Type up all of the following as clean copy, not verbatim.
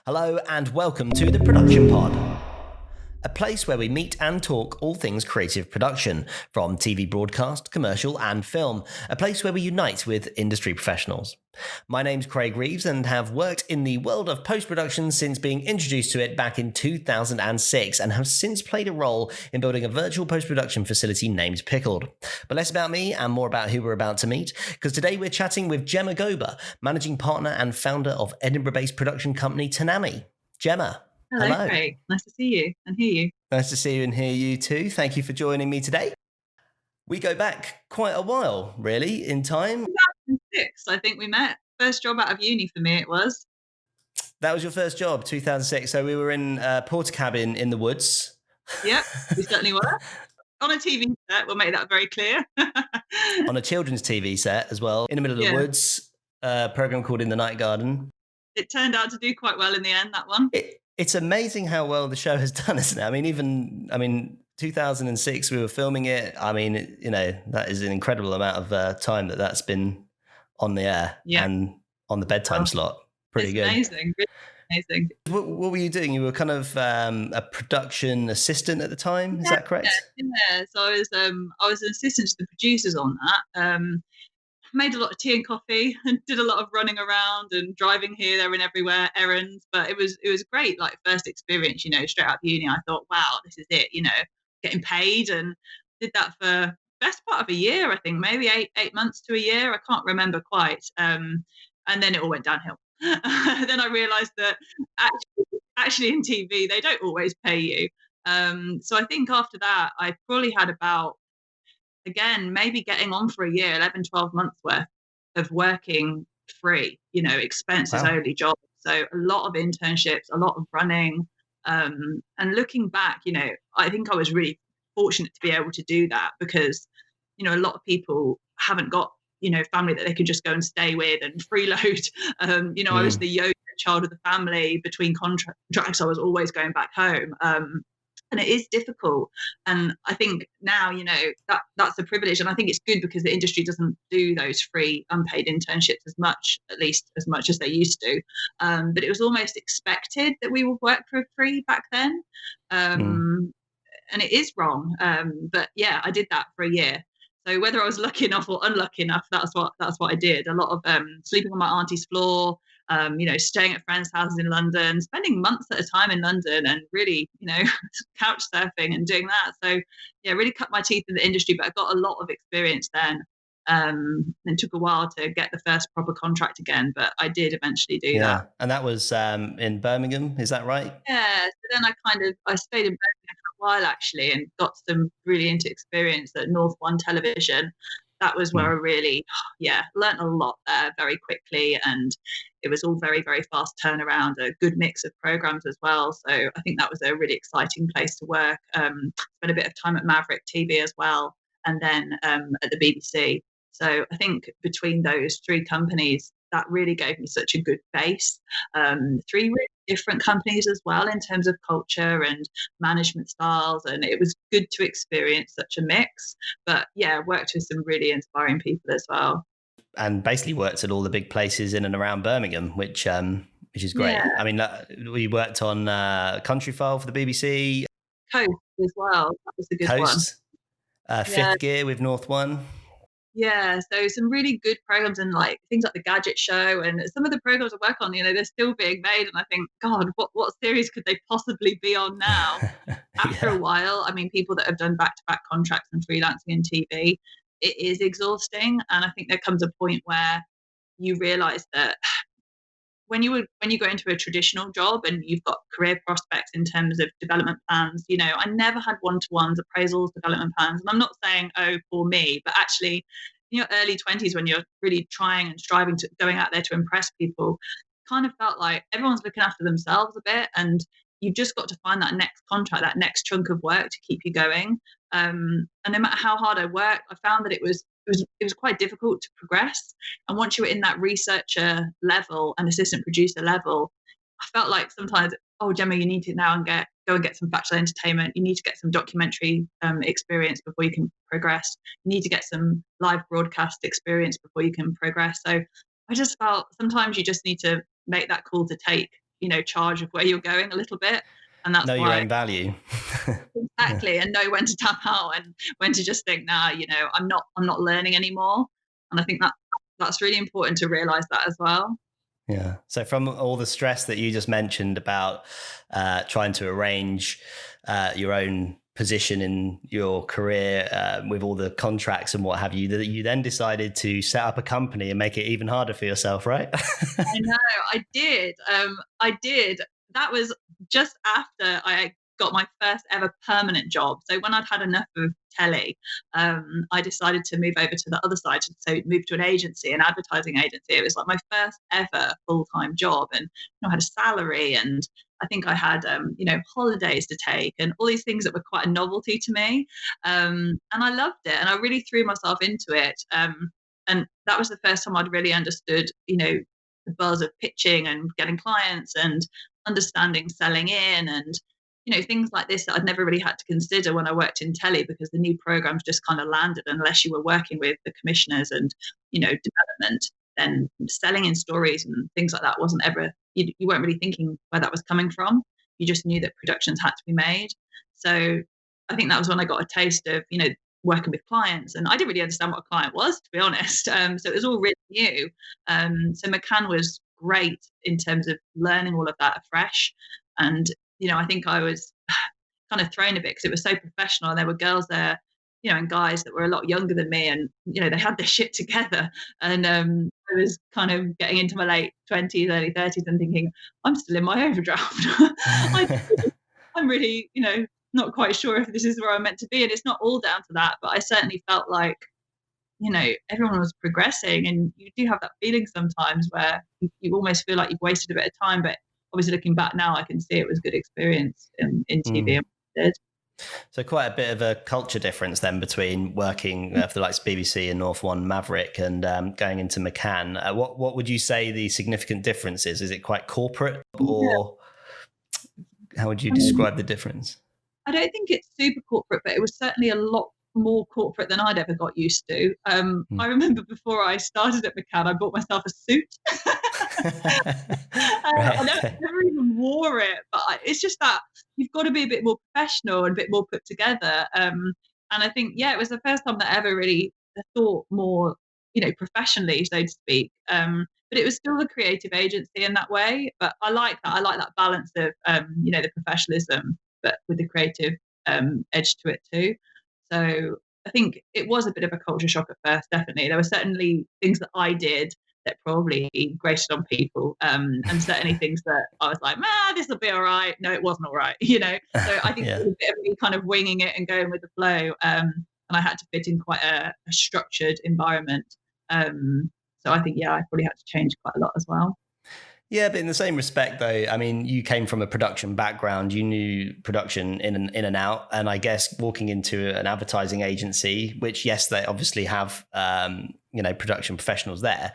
Hello and welcome to the Production Pod, a place where we meet and talk all things creative production, from TV broadcast, commercial and film, a place where we unite with industry professionals. My name's Craig Reeves and have worked in the world of post-production since being introduced to it back in 2006 and have since played a role in building a virtual post-production facility named Pickled. But less about me and more about who we're about to meet, because today we're chatting with Jemma Goba, managing partner and founder of Edinburgh-based production company Tanami. Jemma. Hello, Craig. Nice to see you and hear you. Nice to see you and hear you too. Thank you for joining me today. We go back quite a while, really, in time. 2006, I think we met. First job out of uni for me, it was. That was your first job, 2006. So we were in a porter cabin in the woods. Yep, we certainly were. On a TV set, we'll make that very clear. On a children's TV set as well, in the middle of the woods, a program called In the Night Garden. It turned out to do quite well in the end, that one. It's amazing how well the show has done, isn't it? I mean, 2006, we were filming it. I mean, that is an incredible amount of time that's been on the air and on the bedtime slot. Pretty good. Amazing, really amazing. What were you doing? You were kind of a production assistant at the time, is that correct? Yeah, so I was an assistant to the producers on that. Made a lot of tea and coffee and did a lot of running around and driving here, there and everywhere, errands. But it was great, like first experience, straight out of uni. I thought, wow, this is it, getting paid, and did that for best part of a year, I think, maybe eight months to a year. I can't remember quite. And then it all went downhill. Then I realized that actually in TV, they don't always pay you. So I think after that, I probably had about, again, maybe getting on for a year, 11, 12 months worth of working free, expenses only jobs. So a lot of internships, a lot of running. And looking back, I think I was really fortunate to be able to do that because, a lot of people haven't got, family that they could just go and stay with and freeload. I was the youngest child of the family. Between contracts, I was always going back home. And it is difficult. And I think now, that's a privilege. And I think it's good because the industry doesn't do those free unpaid internships at least as much as they used to. But it was almost expected that we would work for free back then. And it is wrong. But yeah, I did that for a year. So whether I was lucky enough or unlucky enough, that's what I did. A lot of sleeping on my auntie's floor, staying at friends' houses in London, spending months at a time in London and really, couch surfing and doing that. So yeah, really cut my teeth in the industry, but I got a lot of experience then. It took a while to get the first proper contract again, but I did eventually do that. And that was in Birmingham, is that right? Yeah. So then I stayed in Birmingham for a while actually and got some really into experience at North One Television. That was where I really, learned a lot there very quickly. And it was all very, very fast turnaround, a good mix of programs as well. So I think that was a really exciting place to work. Spent a bit of time at Maverick TV as well, and then at the BBC. So I think between those three companies, that really gave me such a good base. Three really different companies as well in terms of culture and management styles. And it was good to experience such a mix. But yeah, worked with some really inspiring people as well. And basically worked at all the big places in and around Birmingham, which is great. Yeah. I mean, we worked on Country File for the BBC. Coast as well. That was a good one. Fifth Gear with North One. Yeah, so some really good programs and like things like the Gadget Show and some of the programs I work on, they're still being made. And I think, God, what series could they possibly be on now? After a while, I mean, people that have done back-to-back contracts and freelancing in TV, it is exhausting. And I think there comes a point where you realize that when you go into a traditional job and you've got career prospects in terms of development plans, I never had one-to-ones, appraisals, development plans. And I'm not saying, oh, poor me, but actually, in your early 20s, when you're really trying and striving to going out there to impress people, kind of felt like everyone's looking after themselves a bit. And you've just got to find that next contract, that next chunk of work to keep you going. And no matter how hard I worked, I found that it was quite difficult to progress. And once you were in that researcher level and assistant producer level, I felt like sometimes, oh, Jemma, you need to now go and get some bachelor entertainment. You need to get some documentary experience before you can progress. You need to get some live broadcast experience before you can progress. So I just felt sometimes you just need to make that call to take charge of where you're going a little bit. And that's Know your why, own value. Yeah. exactly, and know when to tap out and when to just think, nah, I'm not learning anymore. And I think that's really important to realize that as well. Yeah. So from all the stress that you just mentioned about trying to arrange your own position in your career with all the contracts and what have you, that you then decided to set up a company and make it even harder for yourself, right? I know, I did. I did. That was just after I got my first ever permanent job. So when I'd had enough of telly, I decided to move over to the other side. So move to an agency, an advertising agency. It was like my first ever full-time job, and I had a salary, and I think I had holidays to take, and all these things that were quite a novelty to me. And I loved it, and I really threw myself into it. And that was the first time I'd really understood, the buzz of pitching and getting clients and understanding selling in, and things like this that I'd never really had to consider when I worked in telly, because the new programs just kind of landed unless you were working with the commissioners and development. Then selling in stories and things like that wasn't ever, you weren't really thinking where that was coming from. You just knew that productions had to be made. So I think that was when I got a taste of working with clients, and I didn't really understand what a client was, to be honest. So it was all really new. So McCann was great in terms of learning all of that afresh. And I think I was kind of thrown a bit because it was so professional, and there were girls there, and guys that were a lot younger than me, and they had their shit together. And I was kind of getting into my late 20s, early 30s, and thinking, I'm still in my overdraft. I'm really, not quite sure if this is where I'm meant to be. And it's not all down to that, but I certainly felt like, everyone was progressing, and you do have that feeling sometimes where you almost feel like you've wasted a bit of time. But obviously, looking back now, I can see it was a good experience in TV. And So quite a bit of a culture difference then between working for the likes of BBC and North One Maverick and going into McCann. What would you say the significant difference is? Is it quite corporate, or how would you describe the difference? I don't think it's super corporate, but it was certainly a lot more corporate than I'd ever got used to. I remember before I started at McCann, I bought myself a suit. Right. I never even wore it, but it's just that you've got to be a bit more professional and a bit more put together. And I think, it was the first time that I ever really thought more, professionally, so to speak. But it was still a creative agency in that way. But I like that. I like that balance of, the professionalism, but with the creative edge to it too. So I think it was a bit of a culture shock at first, definitely. There were certainly things that I did that probably grated on people, and certainly things that I was like, this will be all right. No, it wasn't all right, So I think it was a bit of me kind of winging it and going with the flow, and I had to fit in quite a structured environment. So I think, I probably had to change quite a lot as well. Yeah, but in the same respect, though, I mean, you came from a production background. You knew production in and out, and I guess walking into an advertising agency, which, yes, they obviously have, production professionals there.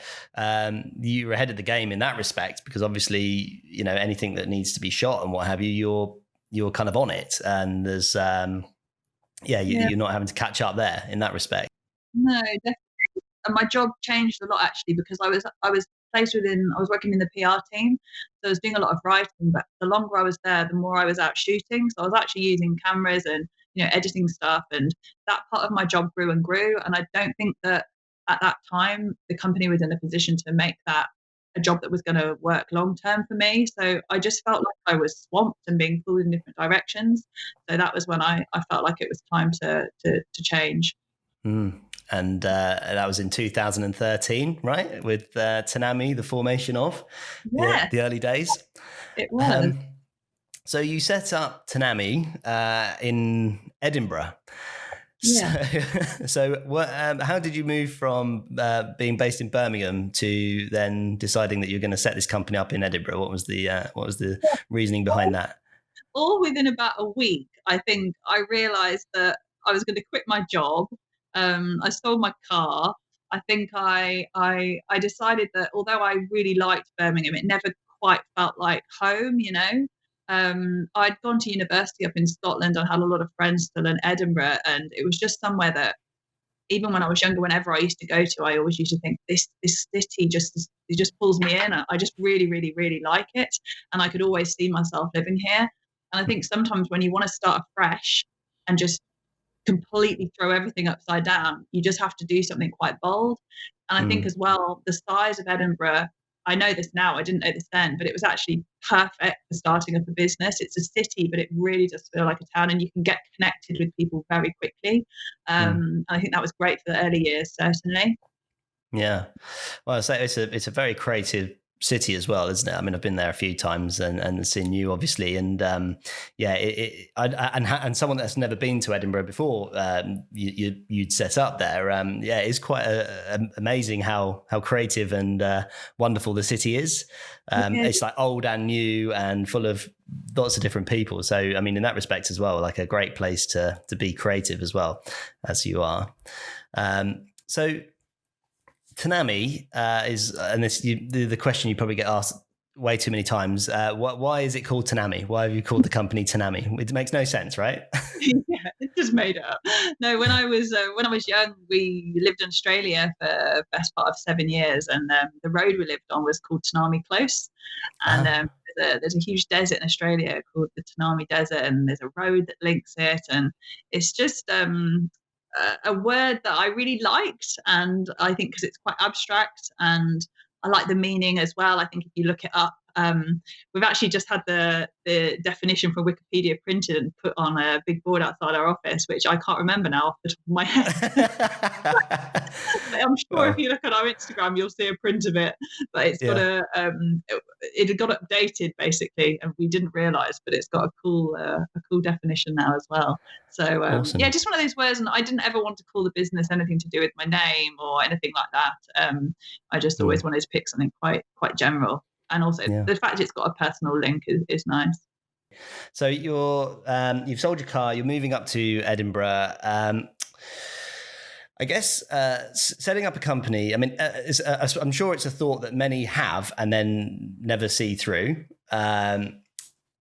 You were ahead of the game in that respect, because obviously, anything that needs to be shot and what have you, you're kind of on it, and there's, you're not having to catch up there in that respect. No, definitely. And my job changed a lot actually, because I was I was working in the PR team, so I was doing a lot of writing. But the longer I was there, the more I was out shooting. So I was actually using cameras and editing stuff, and that part of my job grew and grew. And I don't think that at that time the company was in a position to make that a job that was going to work long term for me. So I just felt like I was swamped and being pulled in different directions. So that was when I felt like it was time to change. And that was in 2013, right? With Tanami, the formation of the early days. It was. So you set up Tanami in Edinburgh. So what? How did you move from being based in Birmingham to then deciding that you're going to set this company up in Edinburgh? What was the reasoning behind that? All within about a week, I think I realised that I was going to quit my job. I sold my car. I think I decided that although I really liked Birmingham, it never quite felt like home, I'd gone to university up in Scotland. I had a lot of friends still in Edinburgh, and it was just somewhere that even when I was younger, whenever I used to go to, I always used to think this city just pulls me in. I just really, really, really like it, and I could always see myself living here. And I think sometimes when you want to start afresh and just completely throw everything upside down, you just have to do something quite bold. And I think as well, the size of Edinburgh, I know this now, I didn't know this then, but it was actually perfect for starting up a business. It's a city, but it really does feel like a town, and you can get connected with people very quickly. And I think that was great for the early years, certainly. Yeah. Well, it's a very creative city as well, isn't it? I mean, I've been there a few times and seen you, obviously, and yeah, and someone that's never been to Edinburgh before, you'd set up there. Yeah, it's quite amazing how creative and wonderful the city is. It's like old and new and full of lots of different people. So, I mean, in that respect as well, like a great place to be creative as well, as you are. So Tanami is, and the question you probably get asked way too many times. Why is it called Tanami? Why have you called the company Tanami? It makes no sense, right? Yeah, it just made it up. No, when I was young, we lived in Australia for the best part of 7 years, and the road we lived on was called Tanami Close. And there's a huge desert in Australia called the Tanami Desert, and there's a road that links it, and it's just a word that I really liked, and I think because it's quite abstract, and I like the meaning as well. I think if you look it up, we've actually just had the definition from Wikipedia printed and put on a big board outside our office, which I can't remember now off the top of my head. I'm sure if you look at our Instagram, you'll see a print of it. But it's got it had got updated basically, and we didn't realise, but it's got a cool definition now as well. So Awesome. yeah, just one of those words, and I didn't ever want to call the business anything to do with my name or anything like that. I just always wanted to pick something quite general, and also the fact it's got a personal link is nice. So you've sold your car, you're moving up to Edinburgh. I guess setting up a company, I mean, I'm sure it's a thought that many have and then never see through.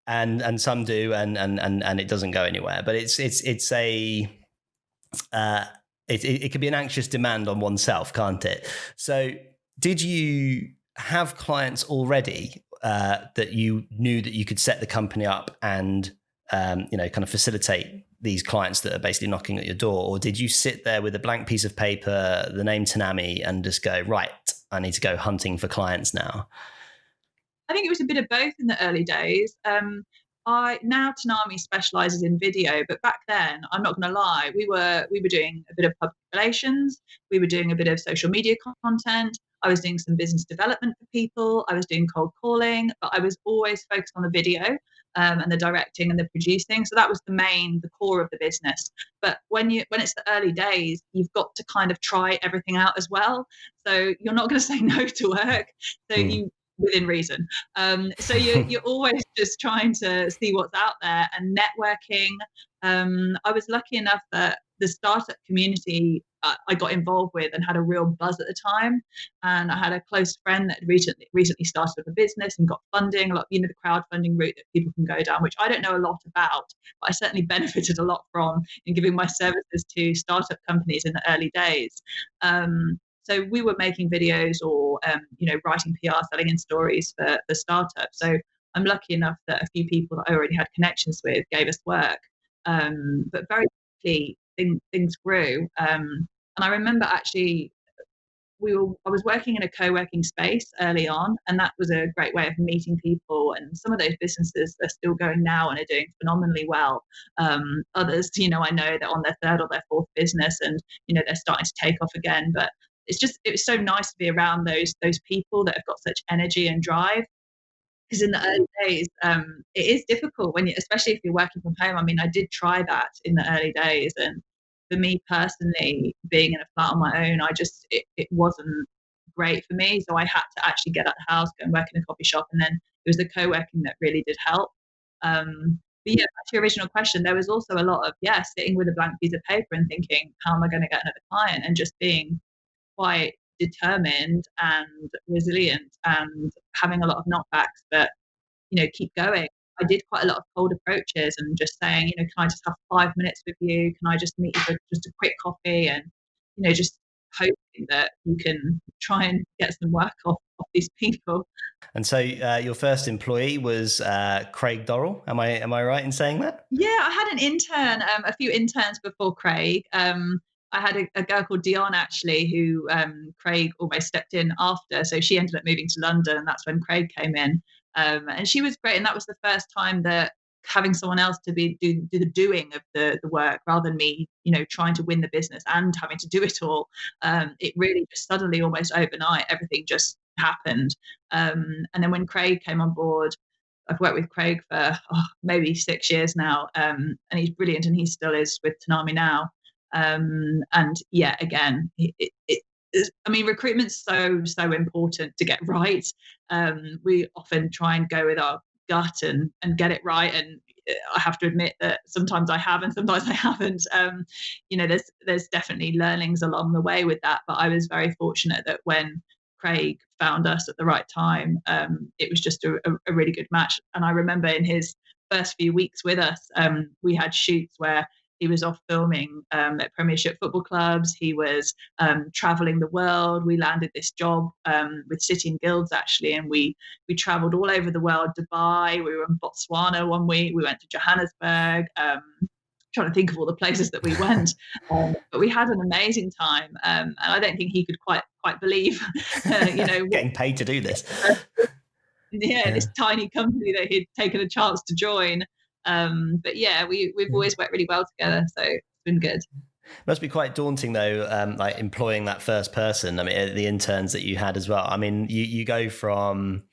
And some do, and it doesn't go anywhere. But it can be an anxious demand on oneself, can't it? So did you have clients already that you knew that you could set the company up and kind of facilitate these clients that are basically knocking at your door? Or did you sit there with a blank piece of paper, the name Tanami, and just go, right, I need to go hunting for clients now? I think it was a bit of both in the early days. Now Tanami specialises in video, but back then, I'm not going to lie, we were doing a bit of public relations, we were doing a bit of social media content. I was doing some business development for people. I was doing cold calling, but I was always focused on the video and the directing and the producing. So that was the core of the business. But when it's the early days, you've got to kind of try everything out as well. So you're not going to say no to work. So you within reason. So you're always just trying to see what's out there and networking. I was lucky enough that the startup community I got involved with and had a real buzz at the time. And I had a close friend that had recently started up a business and got funding, a lot, the crowdfunding route that people can go down, which I don't know a lot about, but I certainly benefited a lot from in giving my services to startup companies in the early days. So we were making videos or, writing PR, selling in stories for startups. So I'm lucky enough that a few people that I already had connections with gave us work. But very quickly things grew. And I remember actually I was working in a co-working space early on, and that was a great way of meeting people. And some of those businesses are still going now and are doing phenomenally well. Others, I know they're on their third or their fourth business, and they're starting to take off again. But it was so nice to be around those people that have got such energy and drive. Because in the early days, it is difficult especially if you're working from home. I mean, I did try that in the early days, and for me personally, being in a flat on my own, it wasn't great for me. So I had to actually get out of the house, go and work in a coffee shop, and then it was the co-working that really did help. But yeah, back to your original question, there was also a lot of sitting with a blank piece of paper and thinking, how am I going to get another client, and just being quite determined and resilient and having a lot of knockbacks, but keep going. I did quite a lot of cold approaches and just saying, can I just have 5 minutes with you? Can I just meet you for just a quick coffee? And just hoping that you can try and get some work off these people. And so your first employee was Craig Dorrell. Am I right in saying that? Yeah, I had an intern, a few interns before Craig. I had a girl called Dion actually, who Craig almost stepped in after. So she ended up moving to London, and that's when Craig came in. And she was great, and that was the first time that having someone else to do the doing of the work rather than me, trying to win the business and having to do it all. It really just suddenly, almost overnight, everything just happened. And then when Craig came on board, I've worked with Craig for maybe 6 years now, and he's brilliant, and he still is with Tanami now. And yeah, again, recruitment's so important to get right. We often try and go with our gut and get it right, and I have to admit that sometimes I have and sometimes I haven't. There's definitely learnings along the way with that, but I was very fortunate that when Craig found us at the right time, it was just a really good match. And I remember in his first few weeks with us, we had shoots where he was off filming at Premiership football clubs. He was traveling the world. We landed this job with City and Guilds actually, and we traveled all over the world. Dubai, we were in Botswana one week. We went to Johannesburg. Trying to think of all the places that we went, but we had an amazing time, and I don't think he could quite believe, getting paid to do this. This tiny company that he'd taken a chance to join. But yeah, we've always worked really well together, so it's been good. Must be quite daunting though, like employing that first person. I mean, the interns that you had as well. I mean, you go from,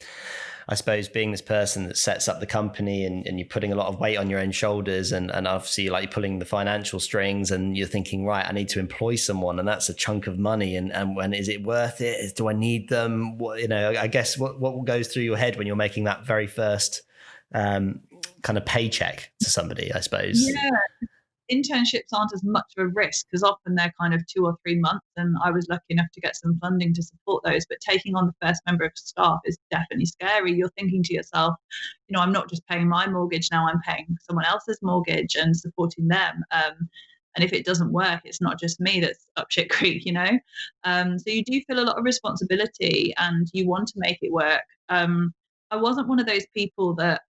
I suppose, being this person that sets up the company and you're putting a lot of weight on your own shoulders, and obviously like you're pulling the financial strings, and you're thinking, right, I need to employ someone, and that's a chunk of money, and when is it worth it? Do I need them? What, I guess what goes through your head when you're making that very first kind of paycheck to somebody, I suppose. Yeah. Internships aren't as much of a risk because often they're kind of 2 or 3 months, and I was lucky enough to get some funding to support those. But taking on the first member of staff is definitely scary. You're thinking to yourself, I'm not just paying my mortgage now, I'm paying someone else's mortgage and supporting them. And if it doesn't work, it's not just me that's up shit creek, So you do feel a lot of responsibility and you want to make it work. I wasn't one of those people that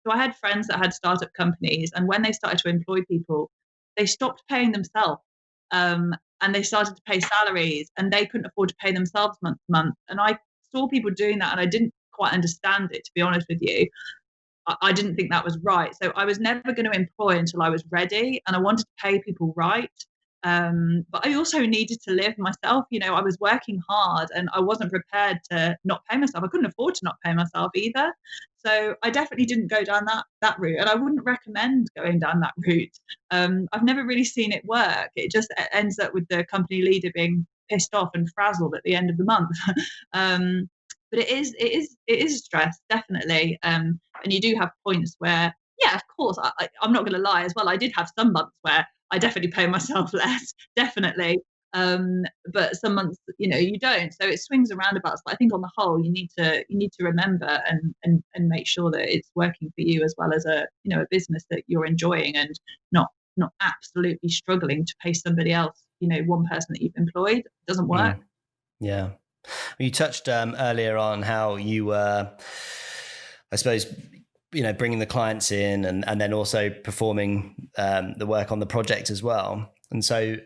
so I had friends that had startup companies, and when they started to employ people, they stopped paying themselves, and they started to pay salaries, and they couldn't afford to pay themselves month to month. And I saw people doing that, and I didn't quite understand it, to be honest with you. I didn't think that was right. So I was never going to employ until I was ready, and I wanted to pay people right. But I also needed to live myself. I was working hard and I wasn't prepared to not pay myself. I couldn't afford to not pay myself either. So I definitely didn't go down that route, and I wouldn't recommend going down that route. I've never really seen it work. It just ends up with the company leader being pissed off and frazzled at the end of the month. But it is stress, definitely. And you do have points where, yeah, of course, I'm not going to lie as well. I did have some months where I definitely pay myself less, definitely. But some months, you don't. So it swings and roundabouts. But I think on the whole, you need to remember and make sure that it's working for you as well as a business that you're enjoying, and not absolutely struggling to pay somebody else. One person that you've employed doesn't work. Yeah. You touched earlier on how you were, I suppose, bringing the clients in and then also performing the work on the project as well. And so,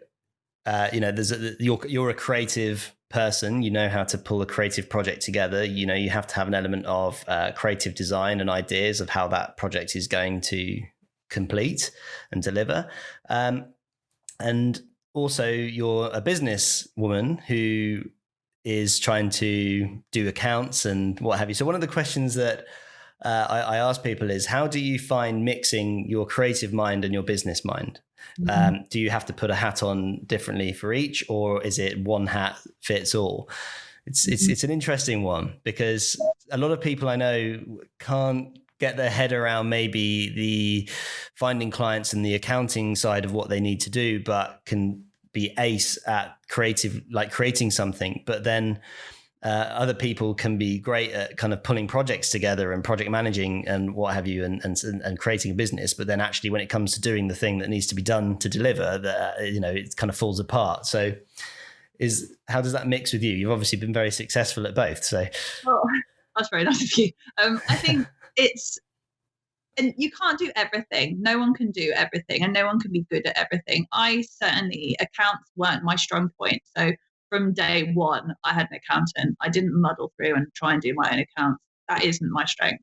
you're a creative person. You know how to pull a creative project together. You have to have an element of creative design and ideas of how that project is going to complete and deliver. And also, you're a business woman who is trying to do accounts and what have you. So one of the questions that I ask people is, how do you find mixing your creative mind and your business mind? Mm-hmm. Do you have to put a hat on differently for each, or is it one hat fits all? It's an interesting one, because a lot of people I know can't get their head around maybe the finding clients and the accounting side of what they need to do, but can be ace at creating something. But then Other people can be great at kind of pulling projects together and project managing and what have you, and creating a business. But then actually, when it comes to doing the thing that needs to be done to deliver, that it kind of falls apart. So, how does that mix with you? You've obviously been very successful at both. So, well, that's very nice of you. I think it's, and you can't do everything. No one can do everything, and no one can be good at everything. I certainly, accounts weren't my strong point. So from day one, I had an accountant. I didn't muddle through and try and do my own accounts. That isn't my strength.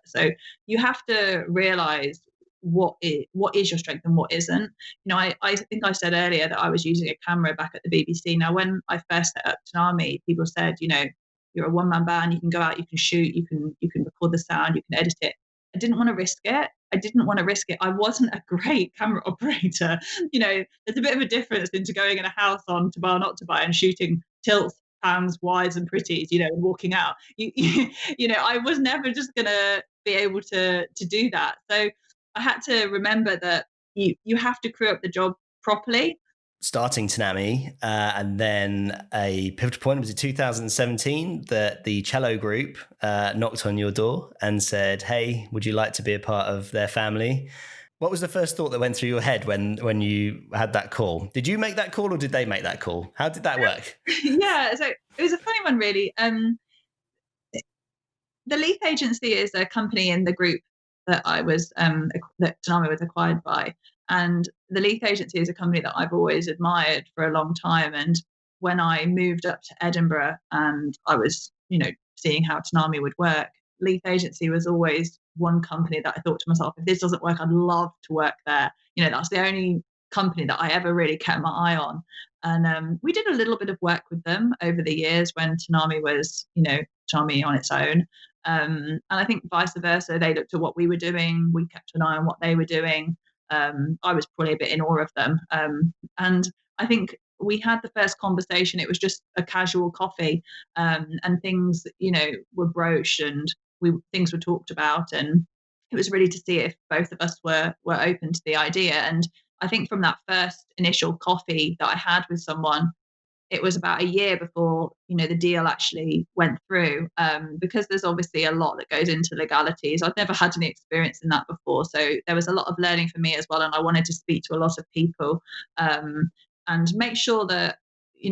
So you have to realize what is your strength and what isn't. I think I said earlier that I was using a camera back at the BBC. Now, when I first set up Tanami, people said, you're a one-man band. You can go out, you can shoot, you can record the sound, you can edit it. I didn't want to risk it. I didn't want to risk it. I wasn't a great camera operator. There's a bit of a difference into going in a house on to buy or not to buy and shooting tilts, pans, wides, and pretties, and walking out. I was never just gonna be able to do that. So I had to remember that you have to crew up the job properly. Starting Tanami, and then a pivotal point, was it 2017 that the cello group knocked on your door and said, hey, would you like to be a part of their family? What was the first thought that went through your head when you had that call? Did you make that call or did they make that call? How did that work? Yeah, so it was a funny one, really. The Leaf Agency is a company in the group that that Tanami was acquired by. And the Leaf Agency is a company that I've always admired for a long time. And when I moved up to Edinburgh and I was, seeing how Tanami would work, Leaf Agency was always one company that I thought to myself, if this doesn't work, I'd love to work there. That's the only company that I ever really kept my eye on. And we did a little bit of work with them over the years when Tanami was, Tanami on its own. And I think vice versa, they looked at what we were doing. We kept an eye on what they were doing. I was probably a bit in awe of them. And I think we had the first conversation. It was just a casual coffee, and things, were broached and things were talked about. And it was really to see if both of us were open to the idea. And I think from that first initial coffee that I had with someone, it was about a year before the deal actually went through, because there's obviously a lot that goes into legalities. I've never had any experience in that before, so there was a lot of learning for me as well, and I wanted to speak to a lot of people, and make sure that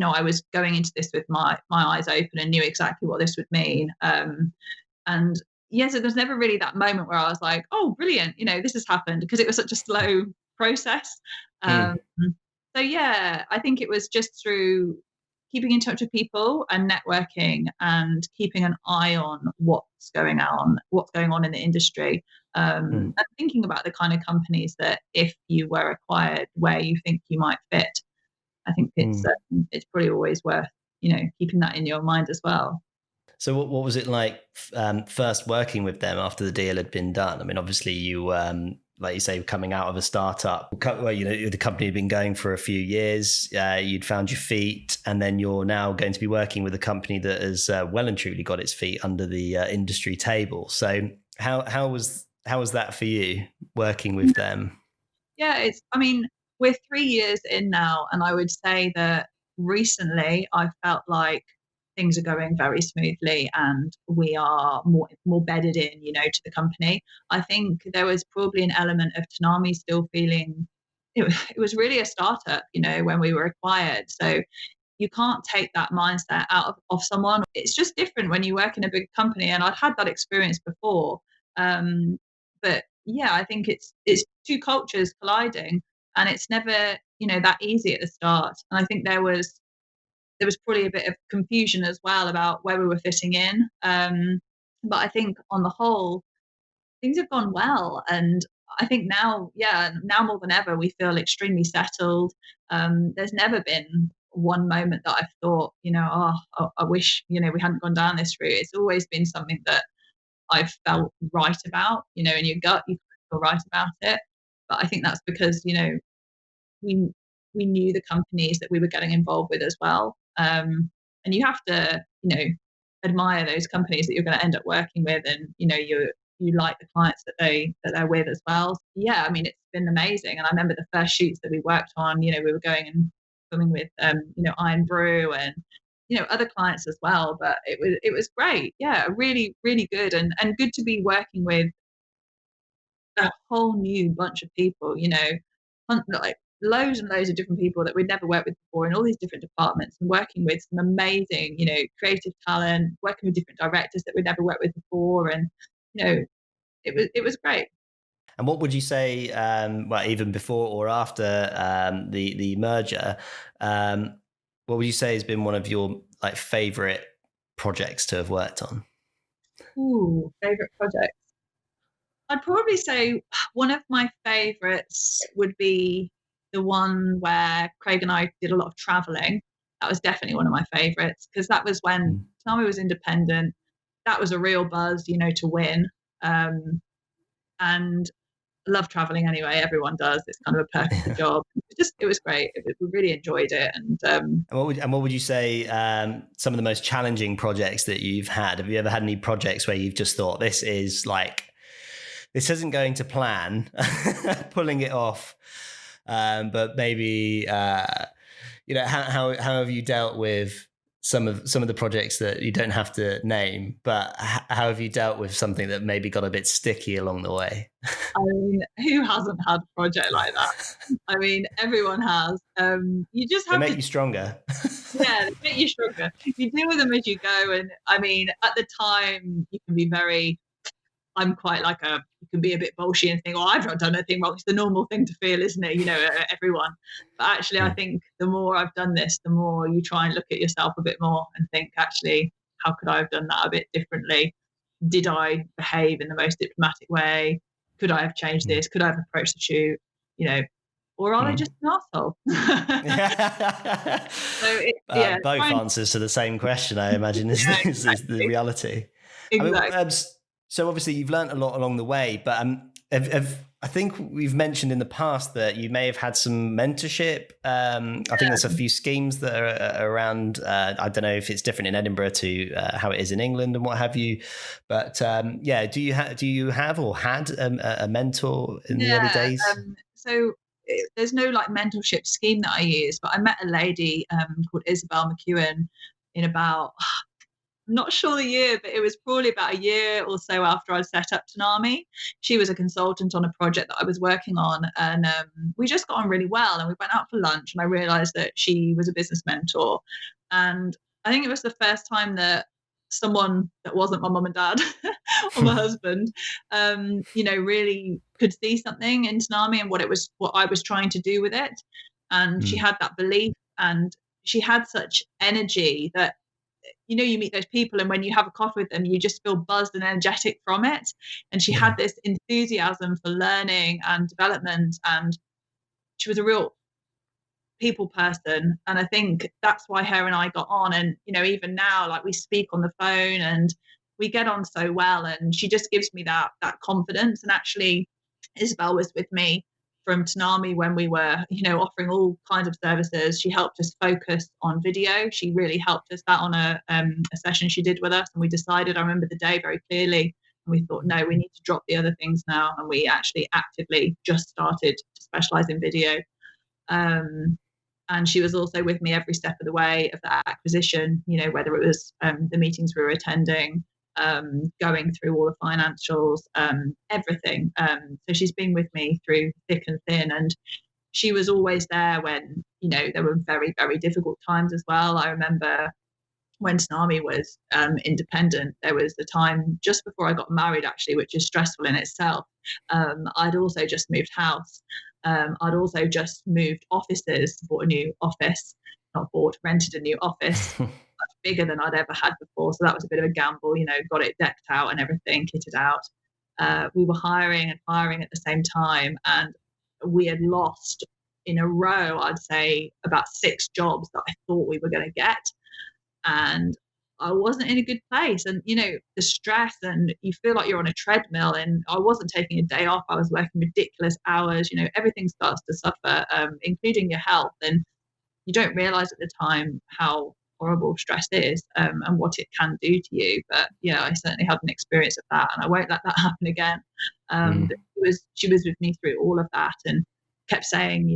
I was going into this with my eyes open and knew exactly what this would mean. And yes, so there's never really that moment where I was like, oh, brilliant, this has happened, because it was such a slow process. So yeah, I think it was just through keeping in touch with people and networking and keeping an eye on what's going on in the industry, and thinking about the kind of companies that, if you were acquired, where you think you might fit. I think it's probably always worth keeping that in your mind as well. So what was it like first working with them after the deal had been done? I mean, obviously you, like you say, coming out of a startup, well, the company had been going for a few years, you'd found your feet, and then you're now going to be working with a company that has well and truly got its feet under the industry table. So how was that for you, working with them? Yeah, we're 3 years in now, and I would say that recently I felt like things are going very smoothly and we are more bedded in, to the company. I think there was probably an element of Tanami still feeling it was really a startup, when we were acquired. So you can't take that mindset out of someone. It's just different when you work in a big company, and I'd had that experience before. But yeah, I think it's two cultures colliding, and it's never that easy at the start. And I think there was probably a bit of confusion as well about where we were fitting in. But I think on the whole, things have gone well, and I think now more than ever, we feel extremely settled. There's never been one moment that I've thought, I wish, we hadn't gone down this route. It's always been something that I've felt right about, in your gut, you feel right about it. But I think that's because, we we knew the companies that we were getting involved with as well. And you have to, admire those companies that you're going to end up working with, and you like the clients that they're with as well. So, yeah, it's been amazing. And I remember the first shoots that we worked on. We were going and filming with Iron Brew, and other clients as well. But it was great. Yeah, really, really good, and good to be working with a whole new bunch of people, like loads and loads of different people that we'd never worked with before in all these different departments, and working with some amazing, creative talent, working with different directors that we'd never worked with before. And, it was great. And what would you say, well, even before or after the merger, what would you say has been one of your like favorite projects to have worked on? Ooh, favorite project. I'd probably say one of my favorites would be the one where Craig and I did a lot of traveling. That was definitely one of my favorites, because that was when Mm. Tanami was independent. That was a real buzz, to win. And I love traveling anyway. Everyone does. It's kind of a perk of the job. It was great. We really enjoyed it. And And what would you say some of the most challenging projects that you've had? Have you ever had any projects where you've just thought this isn't going to plan, pulling it off, but maybe how have you dealt with some of the projects that you don't have to name, but how have you dealt with something that maybe got a bit sticky along the way? I mean, who hasn't had a project like that? I mean, everyone has. You just They have make to, you stronger. yeah, they make you stronger. You deal with them as you go. And I mean, at the time, you can be very, I'm quite like you can be a bit bolshy and think, oh, I've not done anything wrong. It's the normal thing to feel, isn't it? Everyone. But actually, I think the more I've done this, the more you try and look at yourself a bit more and think, actually, how could I have done that a bit differently? Did I behave in the most diplomatic way? Could I have changed this? Could I have approached the shoot? Or are they just an asshole? Yeah, Both answers to the same question, I imagine, is, yeah, is the reality. exactly. I mean, so obviously you've learned a lot along the way, but I think we've mentioned in the past that you may have had some mentorship. I think there's a few schemes that are around. I don't know if it's different in Edinburgh to how it is in England and what have you. But do you have or had a mentor in the early days? So there's no like mentorship scheme that I use, but I met a lady called McCann in about, I'm not sure the year, but it was probably about a year or so after I'd set up Tanami. She was a consultant on a project that I was working on, and we just got on really well. And we went out for lunch, and I realised that she was a business mentor. And I think it was the first time that someone that wasn't my mum and dad or my husband, really could see something in Tanami and what I was trying to do with it. And she had that belief, and she had such energy that, you meet those people, and when you have a coffee with them, you just feel buzzed and energetic from it. And she had this enthusiasm for learning and development, and she was a real people person. And I think that's why her and I got on. And, even now, like, we speak on the phone and we get on so well. And she just gives me that confidence. And actually, Isabel was with me from Tanami when we were, offering all kinds of services. She helped us focus on video. She really helped us that on a session she did with us. And we decided, I remember the day very clearly, and we thought, no, we need to drop the other things now. And we actually actively just started to specialize in video. And she was also with me every step of the way of that acquisition, whether it was the meetings we were attending, going through all the financials, everything. So she's been with me through thick and thin, and she was always there when, there were very, very difficult times as well. I remember when Tanami was independent, there was a time just before I got married, actually, which is stressful in itself. I'd also just moved house. I'd also just moved offices, bought a new office, not bought, rented a new office, much bigger than I'd ever had before. So that was a bit of a gamble, got it decked out and everything, kitted out. We were hiring and firing at the same time, and we had lost in a row, I'd say, about 6 jobs that I thought we were going to get. And I wasn't in a good place. And, the stress, and you feel like you're on a treadmill, and I wasn't taking a day off. I was working ridiculous hours. Everything starts to suffer, including your health. And you don't realize at the time how horrible stress is, and what it can do to you. But yeah, I certainly had an experience of that, and I won't let that happen again. But she was with me through all of that, and kept saying,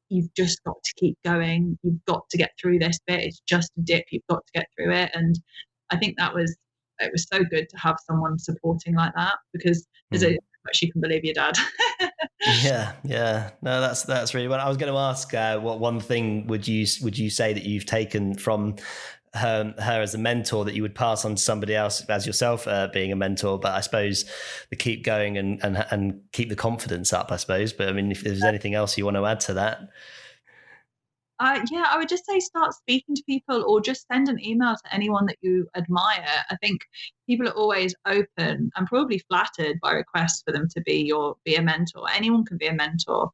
you've just got to keep going. You've got to get through this bit. It's just a dip. You've got to get through it. And I think it was so good to have someone supporting like that, because there's a much you can believe your dad. Yeah, yeah. No, that's really well. I was going to ask, what one thing would you say that you've taken from her as a mentor that you would pass on to somebody else as yourself being a mentor? But I suppose the keep going and keep the confidence up, I suppose. But I mean, if there's anything else you want to add to that. Yeah, I would just say start speaking to people, or just send an email to anyone that you admire. I think people are always open and probably flattered by requests for them to be a mentor. Anyone can be a mentor.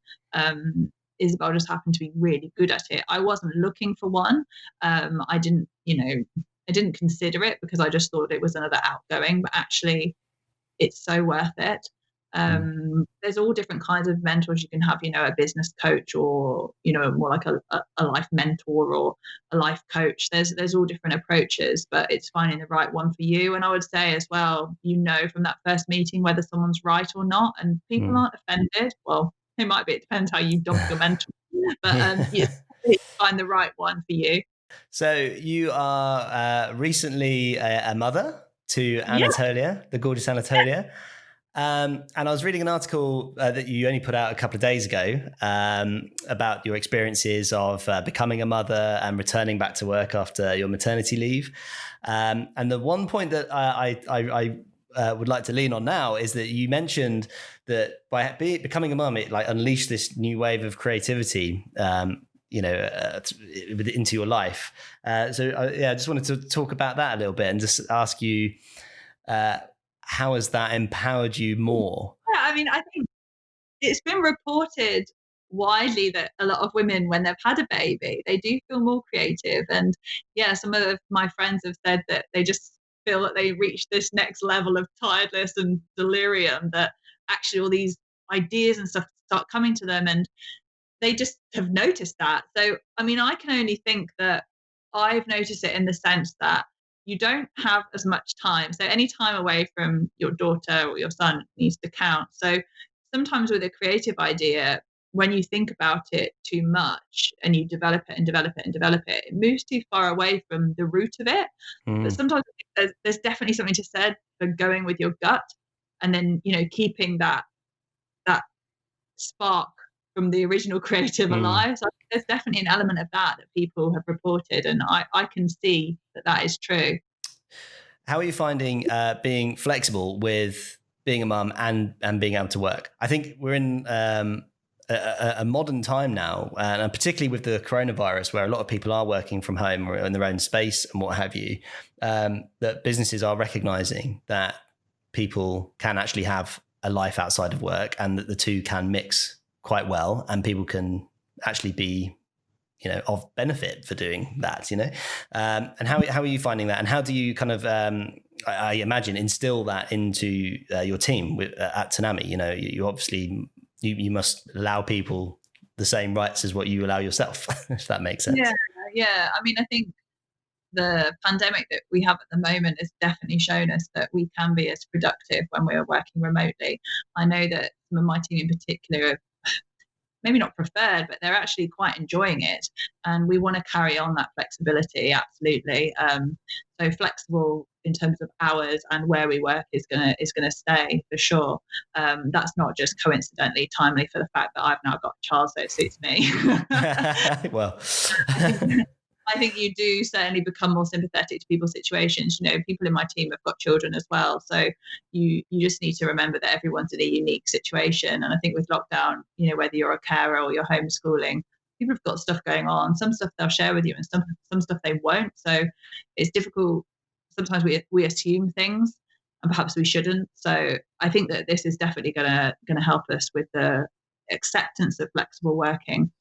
Isabel just happened to be really good at it. I wasn't looking for one. I didn't consider it, because I just thought it was another outgoing, but actually it's so worth it. There's all different kinds of mentors you can have, a business coach, or, more like a life mentor or a life coach. There's all different approaches, but it's finding the right one for you. And I would say as well, from that first meeting whether someone's right or not, and people aren't offended. Well, they might be. It depends how you dog your mentor. But you find the right one for you. So you are recently a mother to Anatolia, the gorgeous Anatolia. And I was reading an article that you only put out a couple of days ago about your experiences of becoming a mother and returning back to work after your maternity leave. And the one point that I would like to lean on now is that you mentioned that by becoming a mum, it like unleashed this new wave of creativity, into your life. I just wanted to talk about that a little bit and just ask you, how has that empowered you more? Yeah, I mean, I think it's been reported widely that a lot of women, when they've had a baby, they do feel more creative. And yeah, some of my friends have said that they just feel that they reached this next level of tiredness and delirium, that actually all these ideas and stuff start coming to them, and they just have noticed that. So, I mean, I can only think that I've noticed it in the sense that you don't have as much time. So, any time away from your daughter or your son needs to count. So, sometimes with a creative idea, when you think about it too much and you develop it and develop it and develop it, it moves too far away from the root of it. But sometimes there's definitely something to said for going with your gut, and then, keeping that spark from the original creative alive. So I think there's definitely an element of that people have reported, and I can see that is true. How are you finding being flexible with being a mum and being able to work? I think we're in a modern time now, and particularly with the coronavirus, where a lot of people are working from home or in their own space and what have you, that businesses are recognizing that people can actually have a life outside of work, and that the two can mix quite well, and people can actually be, of benefit for doing that, and how are you finding that, and how do you kind of, I imagine, instill that into your team at Tanami? You obviously, you must allow people the same rights as what you allow yourself, if that makes sense. Yeah. I mean, I think the pandemic that we have at the moment has definitely shown us that we can be as productive when we're working remotely. I know that some of my team in particular have maybe not preferred, but they're actually quite enjoying it. And we want to carry on that flexibility, absolutely. So flexible in terms of hours and where we work is gonna stay for sure. That's not just coincidentally timely for the fact that I've now got a child, so it suits me. Well, I think you do certainly become more sympathetic to people's situations. People in my team have got children as well. So you just need to remember that everyone's in a unique situation. And I think with lockdown, whether you're a carer or you're homeschooling, people have got stuff going on. Some stuff they'll share with you, and some stuff they won't. So it's difficult. Sometimes we assume things, and perhaps we shouldn't. So I think that this is definitely gonna help us with the acceptance of flexible working.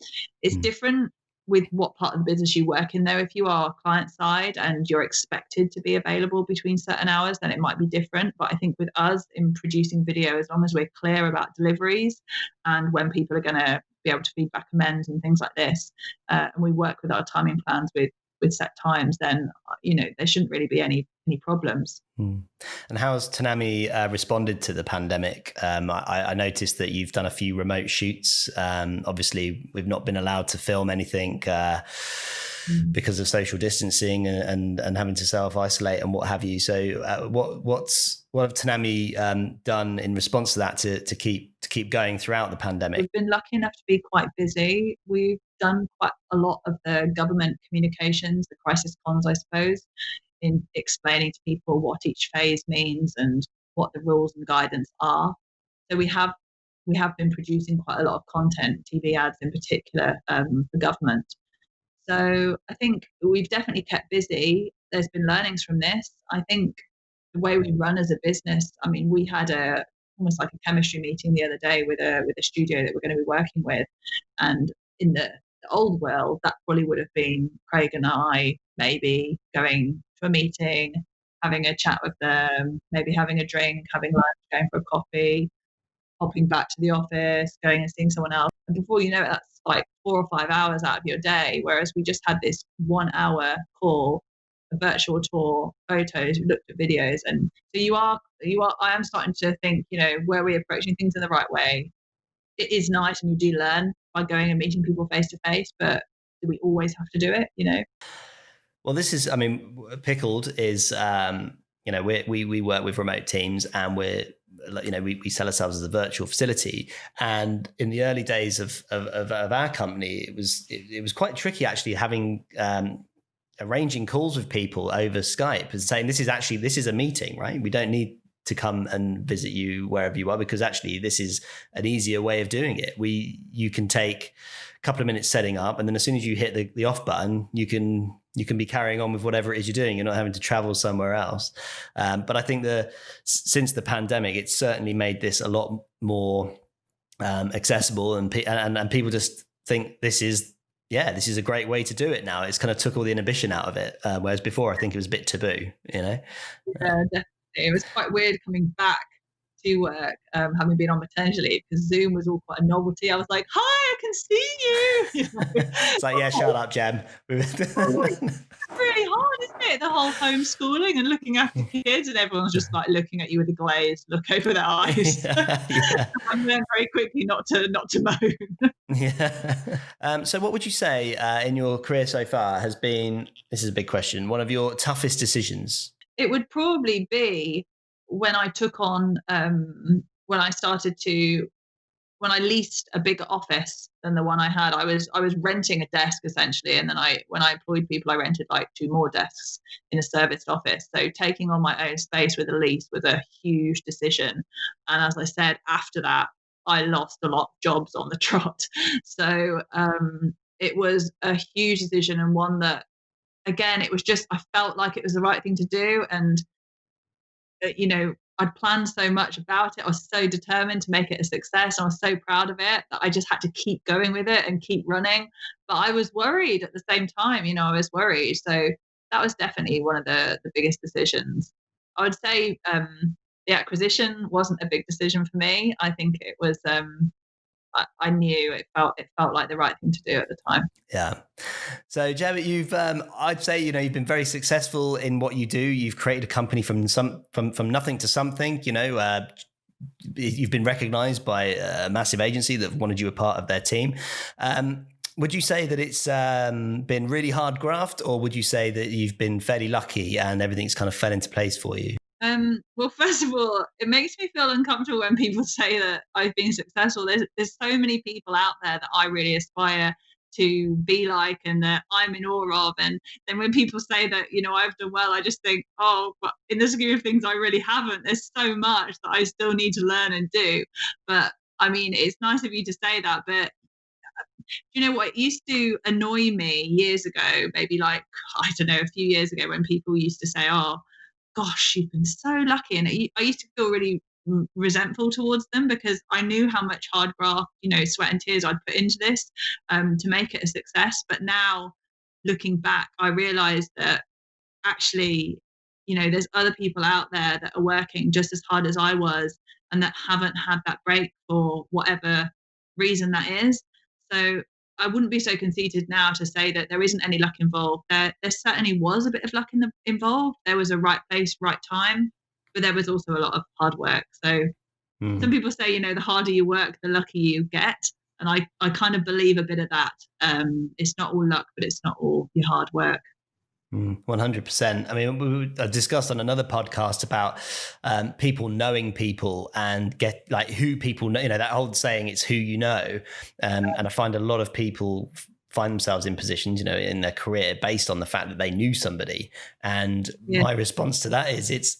It's different with what part of the business you work in, though. If you are client side and you're expected to be available between certain hours, then it might be different. But I think with us in producing video, as long as we're clear about deliveries and when people are going to be able to feedback amends and things like this, and we work with our timing plans with set times, then there shouldn't really be any any problems. And how has Tanami responded to the pandemic? I noticed that you've done a few remote shoots. Obviously, we've not been allowed to film anything because of social distancing and having to self-isolate and what have you. So what have Tanami done in response to that to keep going throughout the pandemic? We've been lucky enough to be quite busy. We've done quite a lot of the government communications, the crisis comms, I suppose, in explaining to people what each phase means and what the rules and guidance are. So we have been producing quite a lot of content, TV ads in particular, for government. So I think we've definitely kept busy. There's been learnings from this. I think the way we run as a business, I mean, we had almost like a chemistry meeting the other day with a studio that we're going to be working with. And in the old world, that probably would have been Craig and I maybe going to a meeting, having a chat with them, maybe having a drink, having lunch, going for a coffee, hopping back to the office, going and seeing someone else. And before you know it, that's like 4 or 5 hours out of your day. Whereas we just had this 1 hour call, a virtual tour, photos, we looked at videos. And so I am starting to think, where we're approaching things in the right way. It is nice and you do learn by going and meeting people face to face, but do we always have to do it? Well, this is, I mean, Pickled is, we work with remote teams and we sell ourselves as a virtual facility. And in the early days of our company, it was quite tricky actually having, arranging calls with people over Skype and saying, this is a meeting, right? We don't need to come and visit you wherever you are, because actually this is an easier way of doing it. You can take a couple of minutes setting up, and then as soon as you hit the off button, you can be carrying on with whatever it is you're doing. You're not having to travel somewhere else. But I think since the pandemic, it's certainly made this a lot more accessible, and people just think this is a great way to do it now. It's kind of took all the inhibition out of it, whereas before I think it was a bit taboo. Yeah, definitely. It was quite weird coming back to work, having been on maternity leave, because Zoom was all quite a novelty. I was like, "Hi, I can see you." It's like, yeah, shut up, Jem. It's really hard, isn't it? The whole homeschooling and looking after kids, and everyone's just like looking at you with a glazed look over their eyes. Yeah. I learned very quickly not to moan. Yeah. So, what would you say in your career so far has been? This is a big question. One of your toughest decisions? It would probably be when I took on, when I leased a bigger office than the one I had. I was renting a desk essentially, and then when I employed people, I rented like 2 more desks in a serviced office. So taking on my own space with a lease was a huge decision. And as I said, after that, I lost a lot of jobs on the trot. So it was a huge decision, and one that, again, it was just, I felt like it was the right thing to do. And, I'd planned so much about it. I was so determined to make it a success. I was so proud of it that I just had to keep going with it and keep running. But I was worried at the same time, I was worried. So that was definitely one of the biggest decisions. I would say the acquisition wasn't a big decision for me. I think it was, I knew it felt like the right thing to do at the time. Yeah. So Jemma, I'd say, you've been very successful in what you do. You've created a company from nothing to something, you've been recognized by a massive agency that wanted you a part of their team. Would you say that it's been really hard graft, or would you say that you've been fairly lucky and everything's kind of fell into place for you? Well, first of all, it makes me feel uncomfortable when people say that I've been successful. There's so many people out there that I really aspire to be like and that I'm in awe of. And then when people say that, I've done well, I just think, oh, but in the scheme of things, I really haven't. There's so much that I still need to learn and do. But I mean, it's nice of you to say that, but you know what? It used to annoy me years ago, maybe like, I don't know, a few years ago, when people used to say, oh, gosh, you've been so lucky. And I used to feel really resentful towards them, because I knew how much hard graft, sweat and tears I'd put into this to make it a success. But now, looking back, I realized that actually, there's other people out there that are working just as hard as I was and that haven't had that break for whatever reason that is. So I wouldn't be so conceited now to say that there isn't any luck involved. There certainly was a bit of luck involved. There was a right place, right time, but there was also a lot of hard work. So some people say, the harder you work, the luckier you get. And I kind of believe a bit of that. It's not all luck, but it's not all your hard work. 100%. I mean, we discussed on another podcast about people knowing people and get like who people know, that old saying, it's who you know. And I find a lot of people find themselves in positions, in their career based on the fact that they knew somebody. And my response to that is it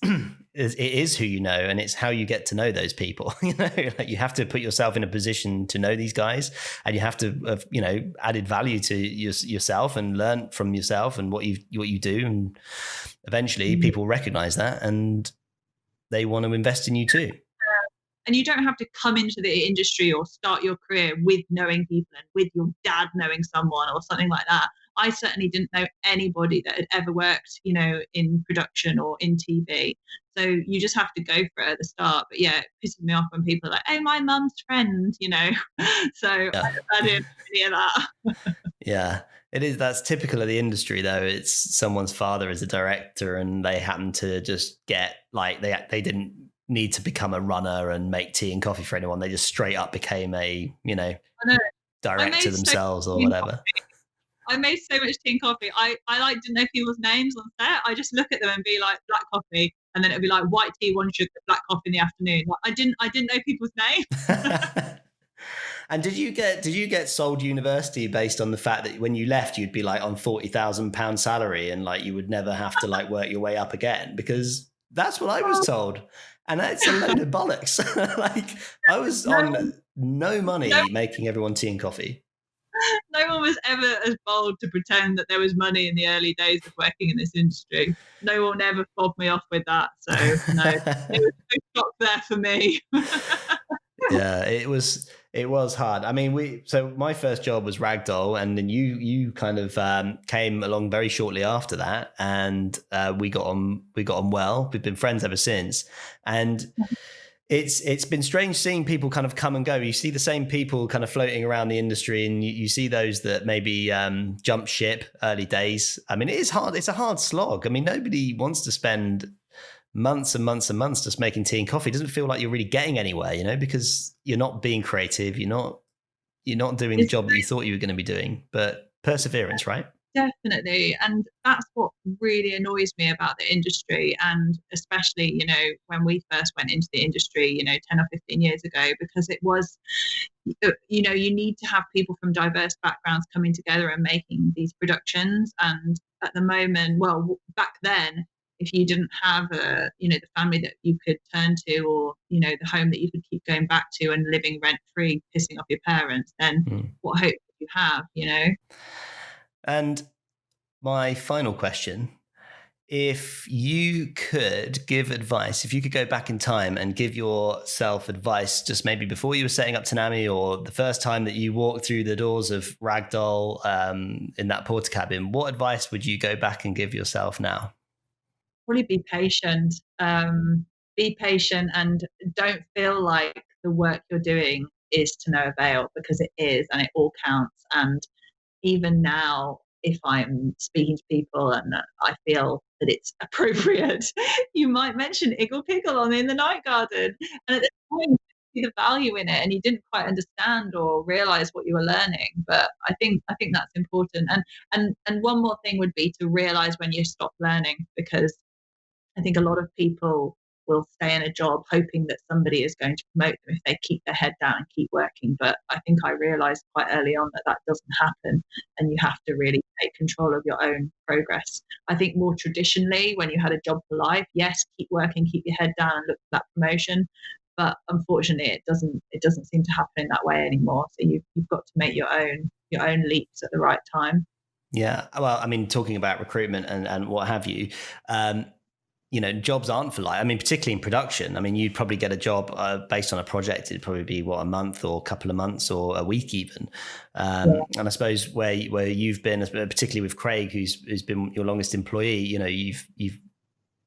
is who you know, and it's how you get to know those people. Like you have to put yourself in a position to know these guys, and you have to have, added value to yourself and learn from yourself and what you do. And eventually people recognize that and they want to invest in you too. And you don't have to come into the industry or start your career with knowing people and with your dad knowing someone or something like that. I certainly didn't know anybody that had ever worked, in production or in TV. So you just have to go for it at the start. But yeah, it pisses me off when people are like, "Oh, my mum's friend," So I didn't any of that. Yeah. It is. That's typical of the industry, though. It's someone's father is a director, and they happen to just get like they didn't need to become a runner and make tea and coffee for anyone. They just straight up became a director themselves or whatever. I made so much tea and coffee. I didn't know people's names on set. I just look at them and be like, black coffee, and then it'd be like white tea, 1 sugar, black coffee in the afternoon. Like, I didn't know people's names. And did you get sold university based on the fact that when you left you'd be like on £40,000 salary and like you would never have to like work your way up again? Because that's what I was told, and that's a load of bollocks. Like I was on no money making everyone tea and coffee. No one was ever as bold to pretend that there was money in the early days of working in this industry. No one ever fobbed me off with that. So no, there was no shock there for me. Yeah, it was hard. I mean, so my first job was Ragdoll, and then you kind of came along very shortly after that, and we got on well. We've been friends ever since, and it's been strange seeing people kind of come and go. You see the same people kind of floating around the industry, and you see those that maybe jump ship early days. I mean, it is hard. It's a hard slog. I mean, nobody wants to spend months and months and months just making tea and coffee. It doesn't feel like you're really getting anywhere, because you're not being creative. You're not doing the job that you thought you were going to be doing. But perseverance, right? Definitely. And that's what really annoys me about the industry. And especially, when we first went into the industry, 10 or 15 years ago, because it was, you need to have people from diverse backgrounds coming together and making these productions. And at the moment, well, back then, if you didn't have the family that you could turn to, or, the home that you could keep going back to and living rent free, pissing off your parents, then what hope do you have, And my final question, if you could give advice, if you could go back in time and give yourself advice, just maybe before you were setting up Tanami, or the first time that you walked through the doors of Ragdoll in that porter cabin, what advice would you go back and give yourself now? Probably be patient. Be patient, and don't feel like the work you're doing is to no avail, because it is, and it all counts. And even now, if I'm speaking to people and I feel that it's appropriate, you might mention Iggle Piggle on In the Night Garden. And at the time, you see the value in it, and you didn't quite understand or realize what you were learning. But I think that's important. And one more thing would be to realize when you stop learning, because I think a lot of people will stay in a job hoping that somebody is going to promote them if they keep their head down and keep working. But I think I realized quite early on that doesn't happen, and you have to really take control of your own progress. I think more traditionally, when you had a job for life, yes, keep working, keep your head down and look for that promotion. But unfortunately, it doesn't seem to happen in that way anymore. So you've got to make your own leaps at the right time. Yeah. Well, I mean, talking about recruitment and what have you, jobs aren't for life. I mean, particularly in production. I mean, you'd probably get a job based on a project. It'd probably be a month or a couple of months or a week even. And I suppose where you've been, particularly with Craig, who's been your longest employee,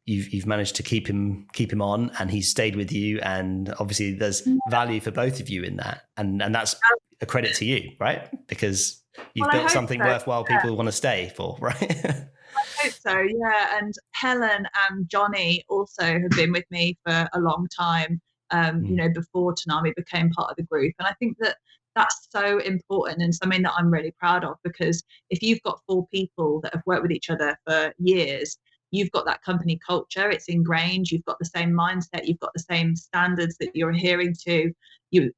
you've managed to keep him on, and he's stayed with you. And obviously, there's value for both of you in that. And that's a credit to you, right? Because you've Well, I built hope something so. worthwhile people want to stay for, right? I hope so, yeah. And Helen and Johnny also have been with me for a long time, before Tanami became part of the group. And I think that that's so important and something that I'm really proud of, because if you've got 4 people that have worked with each other for years, you've got that company culture, it's ingrained, you've got the same mindset, you've got the same standards that you're adhering to. You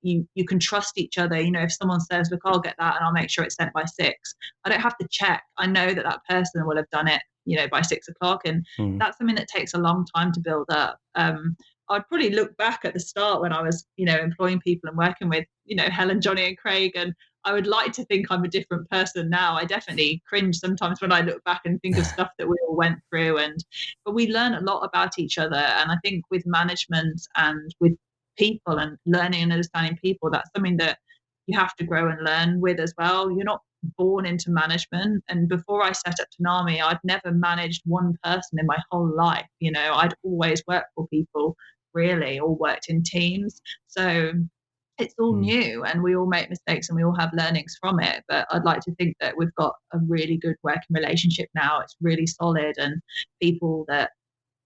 can trust each other. If someone says, look, I'll get that and I'll make sure it's sent by 6, I don't have to check. I know that that person will have done it, by 6 o'clock. And that's something that takes a long time to build up. I'd probably look back at the start when I was, employing people and working with, Helen, Johnny and Craig, and I would like to think I'm a different person now. I definitely cringe sometimes when I look back and think of stuff that we all went through. But we learn a lot about each other. And I think with management and with people and learning and understanding people, that's something that you have to grow and learn with as well. You're not born into management. And before I set up Tanami, I'd never managed one person in my whole life. I'd always worked for people, really, or worked in teams. So it's all new and we all make mistakes and we all have learnings from it. But I'd like to think that we've got a really good working relationship now. It's really solid, and people that,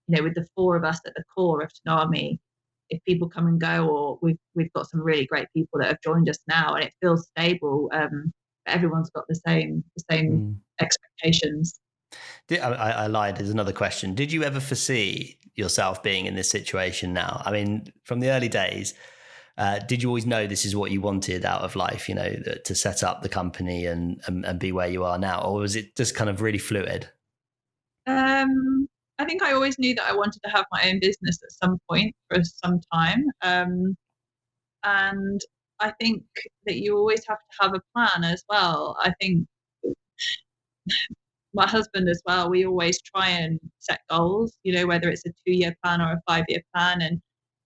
with the 4 of us at the core of Tanami, if people come and go, or we've got some really great people that have joined us now, and it feels stable. Everyone's got the same expectations. I lied. There's another question. Did you ever foresee yourself being in this situation now? I mean, from the early days, did you always know this is what you wanted out of life, to set up the company and be where you are now? Or was it just kind of really fluid? I think I always knew that I wanted to have my own business at some point for some time. And I think that you always have to have a plan as well. I think my husband as well, we always try and set goals, whether it's a 2-year plan or a 5-year plan, and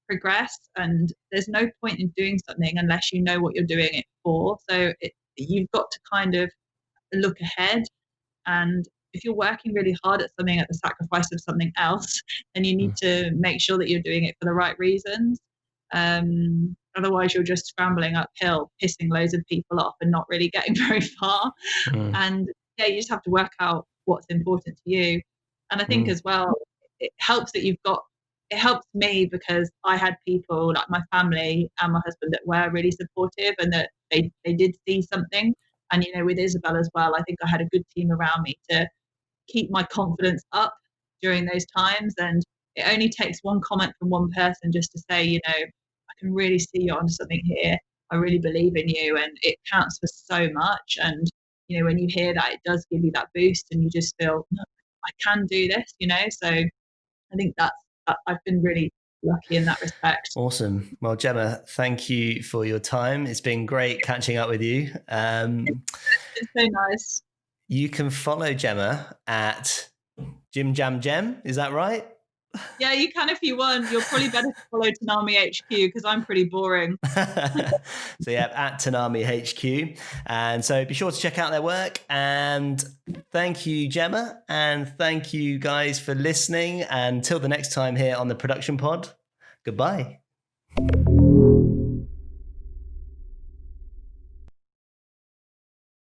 progress. And there's no point in doing something unless you know what you're doing it for. So you've got to kind of look ahead. And if you're working really hard at something at the sacrifice of something else, then you need to make sure that you're doing it for the right reasons. Otherwise, you're just scrambling uphill, pissing loads of people off and not really getting very far. And yeah, you just have to work out what's important to you. And I think as well, it helps that it helps me because I had people like my family and my husband that were really supportive, and that they did see something. And, with Isabel as well, I think I had a good team around me to keep my confidence up during those times. And it only takes one comment from one person just to say, I can really see you're onto something here. I really believe in you. And it counts for so much. And, when you hear that, it does give you that boost and you just feel, no, I can do this, So I think I've been really lucky in that respect. Awesome. Well, Jemma, thank you for your time. It's been great catching up with you. It's so nice. You can follow Jemma at Jim Jam Gem. Is that right? Yeah, you can if you want. You're probably better to follow Tanami HQ because I'm pretty boring. So yeah, at Tanami HQ. And so be sure to check out their work. And thank you, Jemma. And thank you guys for listening. And until the next time here on the Production Pod, goodbye.